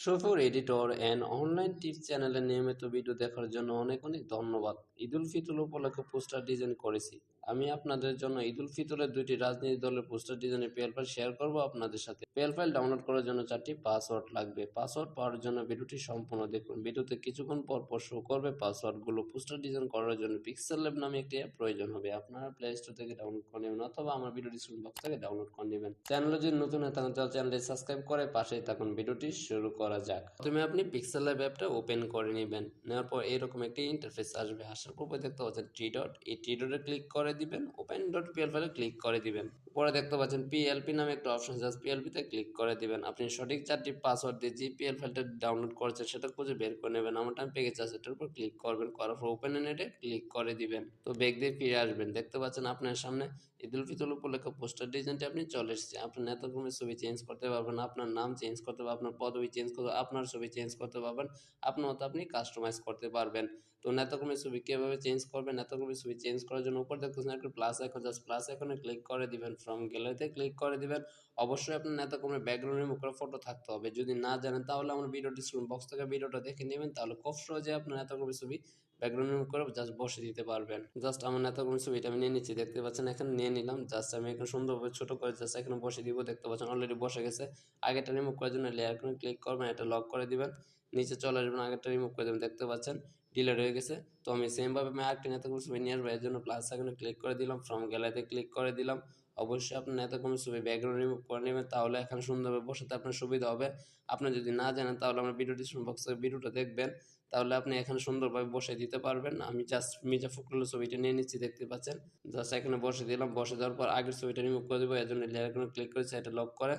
সফর editor and online tips চ্যানেলের নিয়মিত ভিডিও দেখার জন্য অনেক অনেক ধন্যবাদ। ঈদ উল ফিতর উপলক্ষে পোস্টার ডিজাইন করেছি। আমি আপনাদের জন্য ঈদ উল ফিতরের দুইটি রাজনৈতিক দলের পোস্টার ডিজাইনের পিএল ফাইল শেয়ার করব আপনাদের সাথে। পিএল ফাইল ডাউনলোড করার জন্য 4টি পাসওয়ার্ড লাগবে। পাসওয়ার্ড পাওয়ার জন্য ভিডিওটি সম্পূর্ণ দেখুন। ভিডিওতে কিছুক্ষণ পর পর শো করবে পাসওয়ার্ডগুলো। পোস্টার ডিজাইন করার জন্য পিক্সেল ল্যাব নামে একটি অ্যাপ প্রয়োজন হবে। আপনারা প্লে স্টোর থেকে ডাউনলোড করে নেবেন অথবা আমার ভিডিও ডিসক্রিপশন বক্স থেকে ডাউনলোড করে নেবেন। চ্যানেলে যদি নতুন হয়ে থাকেন তাহলে চ্যানেলটি সাবস্ক্রাইব করে পাশেই থাকুন। ভিডিওটি শুরু করা যাক। প্রথমে আপনি পিক্সেল ল্যাব অ্যাপটা ওপেন করে নেবেন। নেওয়ার পর এরকম একটি ইন্টারফেস আসবে। আসার পর দেখতে পাচ্ছেন টি ডট, এই টি ডটে ক্লিক করে দিবেন। ওপেন ডট পিএল ফাইলে ক্লিক করে দিবেন। পরে দেখতে পাচ্ছেন পিএলপি নামে একটা অপশন, জাস্ট পিএলপিতে ক্লিক করে দিবেন। আপনি সঠিক 4টি পাসওয়ার্ড দিয়ে যে পিএল ফাইলটা ডাউনলোড করেছেন সেটা খুঁজে বের করে নেবেন। আমারটা আমি পেয়ে গেছি, এটার উপর ক্লিক করবেন। করার পর ওপেন নেটে ক্লিক করে দিবেন। তো ব্যাক দিয়ে ফিরে আসবেন। দেখতে পাচ্ছেন আপনার সামনে ঈদ উল ফিতর উপলক্ষে পোস্টার ডিজাইনটি আপনি চলে এসেছে। আপনি নেতাকর্মীর ছবি চেঞ্জ করতে পারবেন, আপনার নাম চেঞ্জ করতে পারবেন, আপনার পদবি চেঞ্জ করতে, আপনার ছবি চেঞ্জ করতে পারবেন, আপনার মতো আপনি কাস্টমাইজ করতে পারবেন। তো নেতাকর্মীর ছবি কীভাবে চেঞ্জ করবেন? নেতাকর্মীর ছবি চেঞ্জ করার জন্য উপর দেখতেছেন একটা প্লাস আইকন, জাস্ট প্লাস আইকনে ক্লিক করে দিবেন। ফ্রম গ্যালারিতে ক্লিক করে দিবেন। অবশ্যই আপনার নেতাকর্মীর ব্যাকগ্রাউন্ড রিমুভ করা ফটো থাকতে হবে। যদি না জানেন তাহলে আমার ভিডিও ডিসক্রিপশন বক্স থেকে ভিডিওটা দেখে নেবেন, তাহলে খুব সহজে আপনার নেতাকর্মীর ছবি ব্যাকগ্রাউন্ড রিমুভ করে জাস্ট বসে দিতে পারবেন। জাস্ট আমার নেতাকর্মীর ছবিটা আমি নিয়ে নিচ্ছি, দেখতে পাচ্ছেন এখানে নিয়ে নিলাম। জাস্ট আমি এখানে সুন্দরভাবে ছোট করে জাস্ট এখানে বসে দিব। দেখতে পাচ্ছেন অলরেডি বসে গেছে। আগেরটা রিমুভ করার জন্য লেয়ার করে ক্লিক করবেন, এটা লক করে দিবেন। নিচে চলে আসবেন, আগেরটা রিমুভ করে দেবেন। দেখতে পাচ্ছেন ডিলেট হয়ে গেছে। তো আমি সেমভাবে আমি আরেকটি নেতাকর্মীর ছবি নিয়ে আসবো, এর জন্য প্লাস আইকনে ক্লিক করে দিলাম, ফ্রম গ্যালারিতে ক্লিক করে দিলাম। অবশ্যই আপনার নেতাকর্মীর ছবি ব্যাকগ্রাউন্ড রিমুভ করে নেবেন, তাহলে এখানে সুন্দরভাবে বসাতে আপনার সুবিধা হবে। আপনি যদি না জানেন তাহলে আমার ভিডিও ডিসক্রিপশন বক্সে ভিডিওটা দেখবেন, তাহলে আপনি এখানে সুন্দরভাবে বসে দিতে পারবেন। আমি জাস্ট মির্জা ফখরুলের ছবিটা নিয়ে নিচ্ছি, দেখতে পাচ্ছেন। জাস্ট এখানে বসে দিলাম। বসে দেওয়ার পর আগের ছবিটা রিমুভ করে দেবো, এর জন্য লেয়ার আইকনে ক্লিক করেছি, এটা লক করে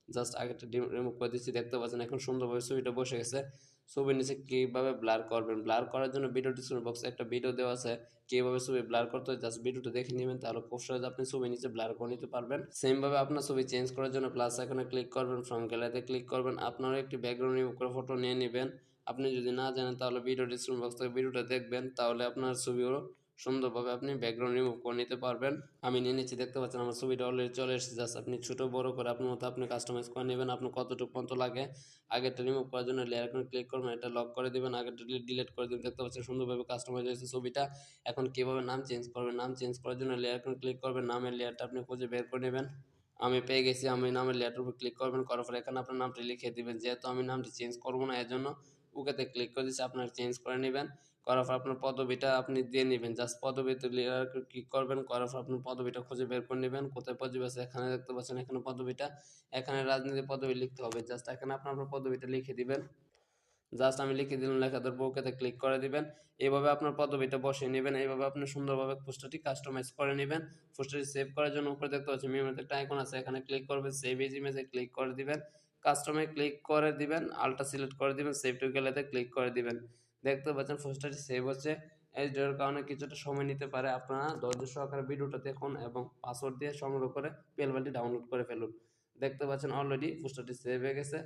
জাস্ট আগেরটা রিমুভ করে দিচ্ছি। দেখতে পাচ্ছেন এখন সুন্দরভাবে ছবিটা বসে গেছে। ছবির নিচে কীভাবে ব্লার করবেন? ব্লার করার জন্য ভিডিও ডিসক্রিপশন বক্সে একটা ভিডিও দেওয়া আছে কীভাবে ছবি ব্লার করতে হয়, জাস্ট ভিডিওটা দেখে নেবেন, তাহলে খুব সহজে আপনি ছবি নিচে ব্লার করে নিতে পারবেন। সেমভাবে আপনার ছবি চেঞ্জ করার জন্য প্লাস আইকনে ক্লিক করবেন, ফ্রম গ্যালারিতে ক্লিক করবেন। আপনারা একটি ব্যাকগ্রাউন্ড রিমুভ করে ফটো নিয়ে নেবেন। আপনি যদি না জানেন তাহলে ভিডিও ডিসক্রিপশন বক্স থেকে ভিডিওটা দেখবেন, তাহলে আপনার ছবিগুলো সুন্দরভাবে আপনি ব্যাকগ্রাউন্ড রিমুভ করে নিতে পারবেন। আমি নিয়ে নিচ্ছি, দেখতে পাচ্ছেন আমার ছবিটা অলরেডি চলে এসেছে। জাস্ট আপনি ছোট বড় করে আপনার মতো আপনি কাস্টমাইজ করে নেবেন, আপনার কতটুকু পর্যন্ত লাগে। আগেরটা রিমুভ করার জন্য লেয়ার আইকনে ক্লিক করবেন, এটা লক করে দিবেন, আগেরটা ডিলিট করে দিবেন। দেখতে পাচ্ছেন সুন্দরভাবে কাস্টমাইজ হয়েছে ছবিটা। এখন কীভাবে নাম চেঞ্জ করবেন? নাম চেঞ্জ করার জন্য লেয়ার আইকনে ক্লিক করবেন, নামের লেয়ারটা আপনি খুঁজে বের করে নেবেন। আমি পেয়ে গেছি, আমি নামের লেয়ারটার উপর ক্লিক করবেন। করার পর এখানে আপনার নামটি লিখে দিবেন। যেহেতু আমি নামটি চেঞ্জ করবো না, এর জন্য ওকেতে ক্লিক করে দিচ্ছি, আপনার চেঞ্জ করে নেবেন। করার পর আপনার পদবিটা আপনি দিয়ে নেবেন। জাস্ট পদবিতে ক্লিক করবেন। করার পর আপনার পদবিটা খুঁজে বের করে নেবেন। কোথায় পদবি আছে? এখানে দেখতে পাচ্ছেন, এখানে পদবিটা। এখানে রাজনীতি পদবি লিখতে হবে। জাস্ট এখানে আপনার পদবিটা লিখে দিবেন। জাস্ট আমি লিখে দিলাম, লেখা দেওয়ার পর ওকেতে ক্লিক করে দিবেন। এইভাবে আপনার পদবিটা বসিয়ে নেবেন। এইভাবে আপনি সুন্দরভাবে পোস্টারটি কাস্টমাইজ করে নেবেন। পোস্টারটি সেভ করার জন্য উপরে দেখতে পাচ্ছেন মেমোতে একটা আইকন আছে, এখানে ক্লিক করবেন, সেভ এজ ইমেজে ক্লিক করে দিবেন, কাস্টমাইজ ক্লিক করে দিবেন, আলটা সিলেক্ট করে দিবেন, সেভ টু গ্যালারিতে ক্লিক করে দিবেন। দেখতে পাচ্ছেন পোস্টারটি সেভ হচ্ছে। এর কারণে কিছুটা সময় নিতে পারে। আপনারা ধৈর্য সহকারে ভিডিওটা দেখুন এবং পাসওয়ার্ড দিয়ে সংগ্রহ করে পিএল ফাইলটি ডাউনলোড করে ফেলুন। দেখতে পাচ্ছেন অলরেডি পোস্টারটি সেভ হয়ে গেছে।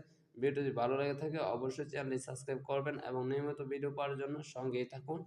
ভিডিওটি ভালো লেগে থাকে অবশ্যই চ্যানেলটি সাবস্ক্রাইব করবেন এবং নিয়মিত ভিডিও পাওয়ার জন্য সঙ্গেই থাকুন।